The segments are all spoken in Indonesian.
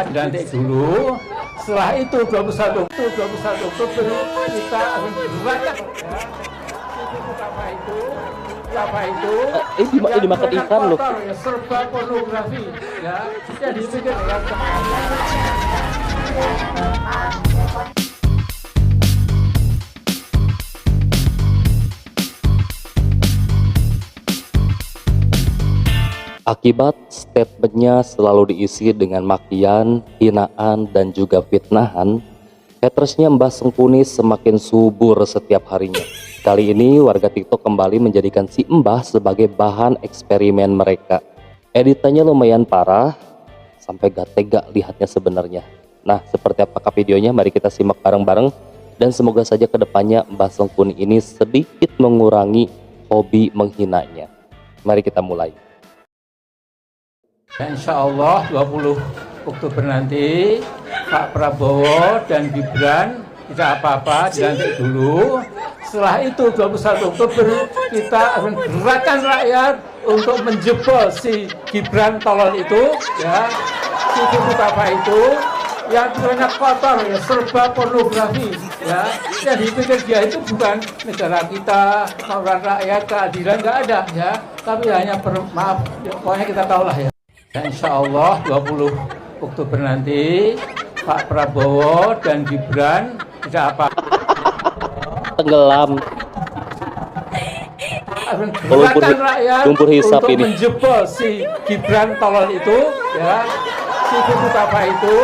dilantik dulu. Setelah itu 21 Oktober kita akan berangkat ya. Apa itu? Ini dimakan ikan loh. Ya, serba pornografi ya. Yang dipikir ya. Akibat statementnya selalu diisi dengan makian, hinaan, dan juga fitnahan, hatersnya Mbah Sengkuni semakin subur setiap harinya. Kali ini warga TikTok kembali menjadikan si Mbah sebagai bahan eksperimen mereka. Editannya lumayan parah, sampai gak tega lihatnya sebenarnya. Nah, seperti apakah videonya? Mari kita simak bareng-bareng. Dan semoga saja kedepannya Mbah Sengkuni ini sedikit mengurangi hobi menghinanya. Mari kita mulai. Dan insya Allah 20 Oktober nanti Pak Prabowo dan Gibran tidak apa-apa dilantik dulu. Setelah itu 21 Oktober kita akan gerakan rakyat untuk menjebol si Gibran tolol itu ya. Itu apa itu? Yang banyak kotor ya, serba pornografi ya. Yang dipikir dia itu bukan negara kita, mauran rakyat, keadilan nggak ada ya. Tapi hanya maaf, ya, pokoknya kita tahulah ya. Dan insya Allah 20 Oktober nanti Pak Prabowo dan Gibran tidak apa. Tenggelam. Gerakan rakyat lumpur hisap untuk ini. menjebol si Gibran tolol itu ya. Itu apa itu?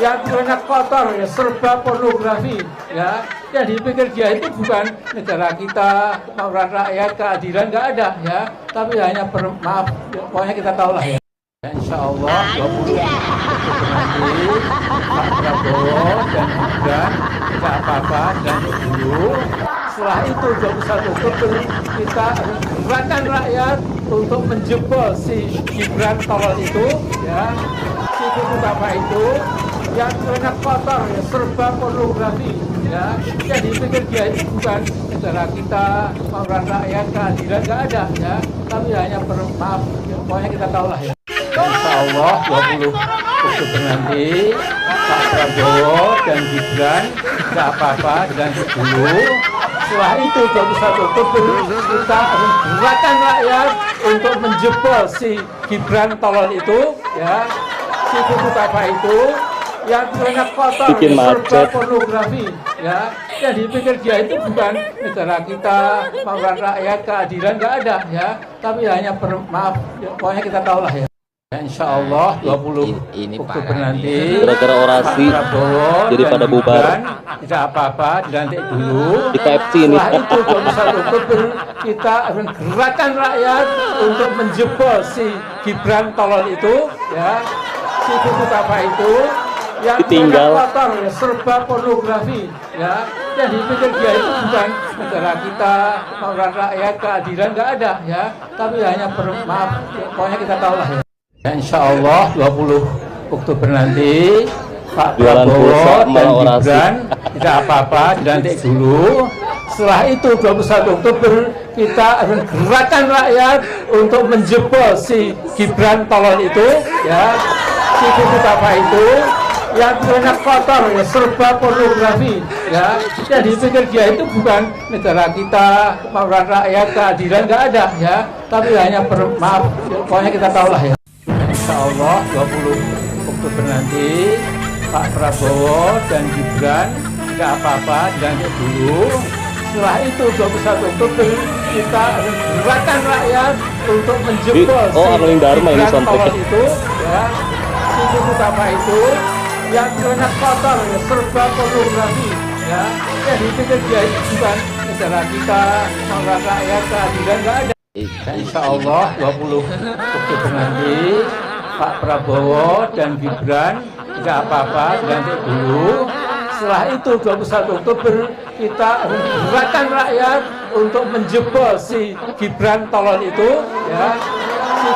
Yang banyak kotor ya, serba pornografi ya. Yang dipikir dia itu bukan negara kita, mauran rakyat, keadilan nggak ada ya. Tapi hanya maaf, ya, pokoknya kita tahulah ya. Insya Allah 20 Oktober nanti Pak Prabowo dan Gibran tidak apa-apa dilantik dulu. Setelah itu 21 Oktober kita akan gerakan rakyat untuk menjebol si Gibran tolol itu ya. Itu apa itu? Yang banyak kotor ya, serba pornografi ya. Yang dipikir dia itu bukan negara kita, mauran rakyat, keadilan nggak ada ya. Tapi hanya maaf, ya, pokoknya kita tahulah ya. Insya Allah 20 Oktober nanti Pak Prabowo dan Gibran tidak apa-apa dilantik dulu. Setelah itu 21 Oktober kita akan gerakan rakyat untuk menjebol si Gibran tolol itu ya. Itu apa itu? Yang banyak kotor Bikin serba macet. pornografi ya. Yang dipikir dia itu bukan negara kita, mauran rakyat, keadilan nggak ada ya. Tapi hanya maaf, ya, pokoknya kita tahulah ya. Insya Allah 20 Oktober nanti Gara-gara orasi Pak Prabowo jadi dan pada bubar. Gibran tidak apa-apa dilantik dulu. Di KFC ini. Setelah itu 21 Oktober kita akan gerakan rakyat untuk menjebol si Gibran tolol itu ya. Itu apa itu? Yang Ditinggal. banyak kotor ya, serba pornografi ya. Yang dipikir dia itu bukan negara kita, mauran rakyat, keadilan nggak ada ya. Tapi hanya maaf, ya, pokoknya kita tahulah ya. Insya Allah 20 Oktober nanti Pak Jualan Prabowo pulsa, dan malah orasi. Gibran tidak apa-apa dilantik dulu. Setelah itu 21 Oktober kita akan gerakan rakyat untuk menjebol si Gibran tolol itu ya. Itu apa itu? Yang banyak kotor ya, serba pornografi ya. Yang dipikir dia itu bukan negara kita, mauran rakyat, keadilan nggak ada ya. Tapi hanya maaf, ya, pokoknya kita tahulah ya. Insya Allah 20 Oktober nanti Pak Prabowo dan Gibran tidak apa-apa dilantik dulu. Setelah itu 21 Oktober kita akan gerakan rakyat untuk menjebol Arlin Dharma ini Gibran soundtrack. tolol itu ya. Itu apa itu? Yang banyak kotor ya, serba pornografi ya. Yang dipikir dia itu bukan negara kita, mauran rakyat, keadilan nggak ada. Insya Allah 20 Oktober nanti Pak Prabowo dan Gibran tidak apa-apa dilantik dulu. Setelah itu 21 Oktober kita akan gerakan rakyat untuk menjebol si Gibran tolol itu ya.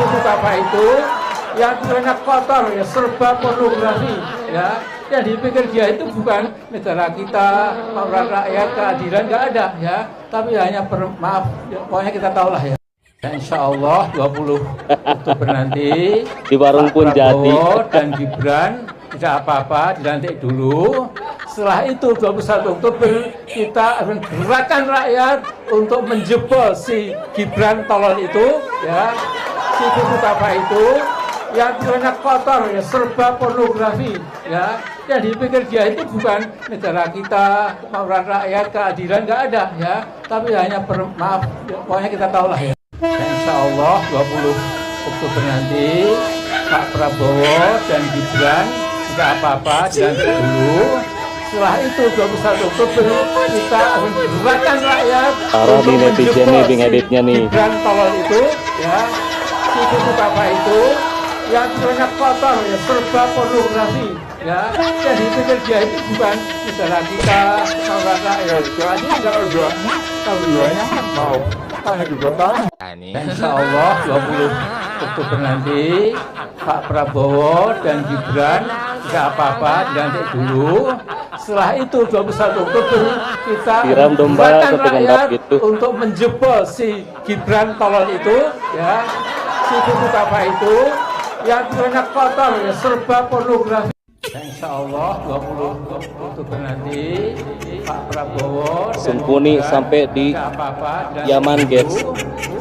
Itu apa itu? Yang banyak kotor ya, serba pornografi ya. Yang dipikir dia itu bukan negara kita, mauran rakyat, keadilan nggak ada ya. Tapi hanya maaf, ya, pokoknya kita tahulah ya. Insya Allah 20 Oktober nanti Di warung Pak pun jadi. Prabowo dan Gibran tidak apa-apa, dilantik dulu. Setelah itu 21 Oktober kita akan gerakan rakyat untuk menjebol si Gibran tolol itu, ya, si apa itu, yang banyak kotor, ya, serba pornografi, ya, yang dipikir dia itu bukan negara kita, kemauan rakyat, keadilan nggak ada, ya, tapi hanya maaf, pokoknya kita tahu lah ya. Dan insya Allah 20 Oktober nanti Pak Prabowo dan Gibran tidak apa-apa, dilantik dulu. Setelah itu 21 Oktober kita akan gerakan rakyat Parah nih netizen nih di ngeditnya nih. Gibran tolol itu, ya, si apa itu, yang banyak kotor, ya, serba pornografi, ya, yang dipikir dia itu bukan negara kita, kemauan rakyat, ini enggak ada, kalau duanya mau, hanya juga tahu. Dan insya Allah 20 Oktober nanti Pak Prabowo dan Gibran tidak apa-apa, dilantik dulu. Setelah itu 21 Oktober kita Siram domba gerakan sepengendap rakyat gitu. untuk menjebol si Gibran tolol itu, ya, si apa itu, yang banyak kotor, ya, serba pornografi. Dan insya Allah 20 Oktober nanti Pak Prabowo dan Sempuni Gibran sampai di tidak apa-apa, dilantik Yaman, dulu. guys.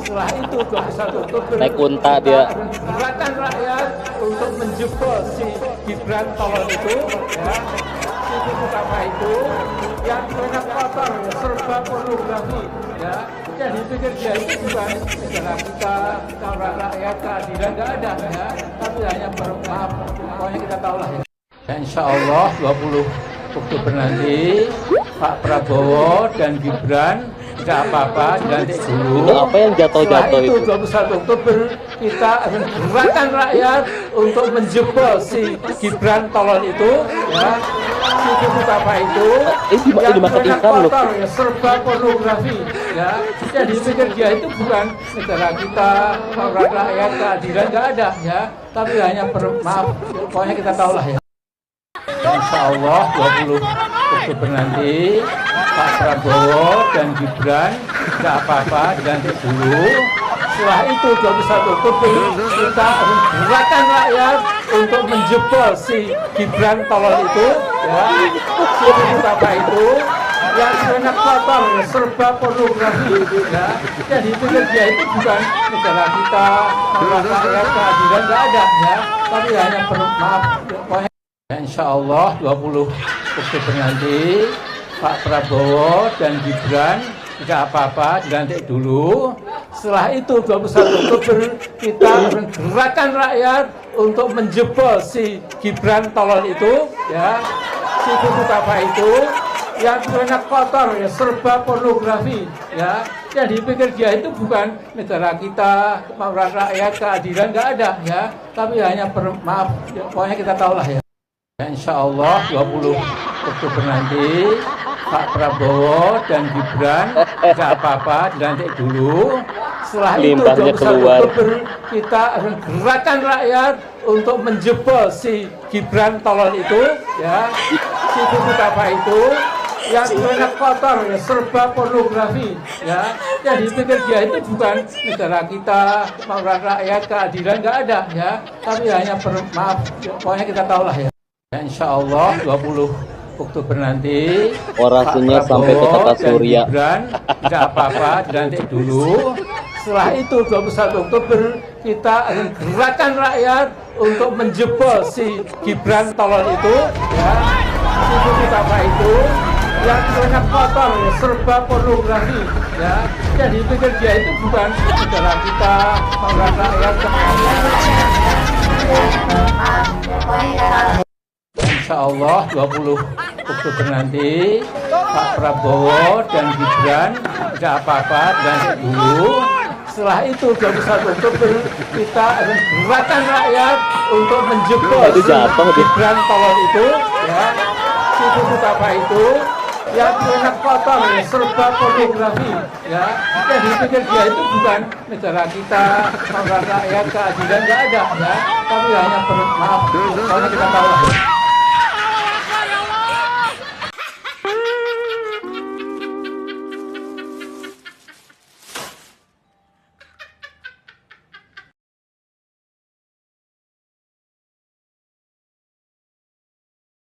Setelah itu 21 Oktober Naik unta dia. gerakan rakyat untuk menjebol si Gibran tolol itu, ya, si apa itu, yang banyak kotor, ya, serba pornografi, ya, yang dipikir dia itu bukan negara kita, kemauan rakyat, keadilan nggak ada, ya, tapi hanya maaf, pokoknya kita tahu lah ya. Dan insya Allah 20 Oktober nanti Pak Prabowo dan Gibran tidak apa-apa, dilantik dulu. Itu apa yang jatuh-jatuh Setelah itu itu? 21 Oktober kita akan gerakan rakyat untuk menjebol si Gibran tolol itu, ya, si apa itu, yang dimakan banyak ikan loh. kotor, ya, serba pornografi, ya, yang dipikir dia itu bukan negara kita, kemauan rakyat, keadilan nggak ada, ya, tapi hanya maaf, pokoknya kita tahu lah ya. Insya Allah 20 Oktober nanti Pak Prabowo dan Gibran tidak apa-apa, dilantik dulu. Setelah itu 21 Oktober kita akan gerakan rakyat untuk menjebol si Gibran tolol itu, ya, si apa itu, yang banyak kotor, ya, serba pornografi, ya, yang dipikir dia itu bukan negara kita, kemauan rakyat, keadilan nggak ada, ya, tapi hanya maaf, pokoknya. Insya Allah 20 Oktober nanti Pak Prabowo dan Gibran tidak apa-apa, dilantik dulu. Setelah itu 21 Oktober kita akan gerakan rakyat untuk menjebol si Gibran tolol itu, ya, si apa itu, yang banyak kotor, ya, serba pornografi, ya, yang dipikir dia itu bukan negara kita, kemauan rakyat, keadilan nggak ada, ya, tapi hanya maaf, pokoknya kita tahu lah ya. Insya Allah 20 Oktober nanti Pak Prabowo dan Gibran tidak apa-apa, dilantik dulu. Setelah itu Limbahnya 21 keluar. Oktober kita akan gerakan rakyat untuk menjebol si Gibran tolol itu, ya, si apa itu, yang banyak kotor, ya, serba pornografi, ya, yang dipikir dia itu bukan negara kita, kemauan rakyat, keadilan nggak ada, ya, tapi hanya maaf, pokoknya kita tahu lah ya. Dan insya Allah 20 Oktober nanti Orasinya Pak sampai ke Prabowo kata dan Surya. Gibran tidak apa-apa, dilantik dulu. Setelah itu 21 Oktober kita akan gerakan rakyat untuk menjebol si Gibran tolol itu, ya, si apa itu, yang banyak kotor, ya, serba pornografi, ya, yang dipikir dia itu bukan negara kita, kemauan rakyat, Insya Allah 20 Oktober nanti Pak Prabowo dan Gibran tidak apa-apa, dilantik dulu. Setelah itu 21 Oktober kita akan gerakan rakyat untuk menjebol Itu jatuh, si Gibran tolol itu, ya, si apa itu, yang banyak kotor, ya, serba pornografi, ya, yang dipikir dia itu bukan negara kita, kemauan rakyat, keadilan nggak ada, ya, tapi hanya maaf, pokoknya kita tahu lah.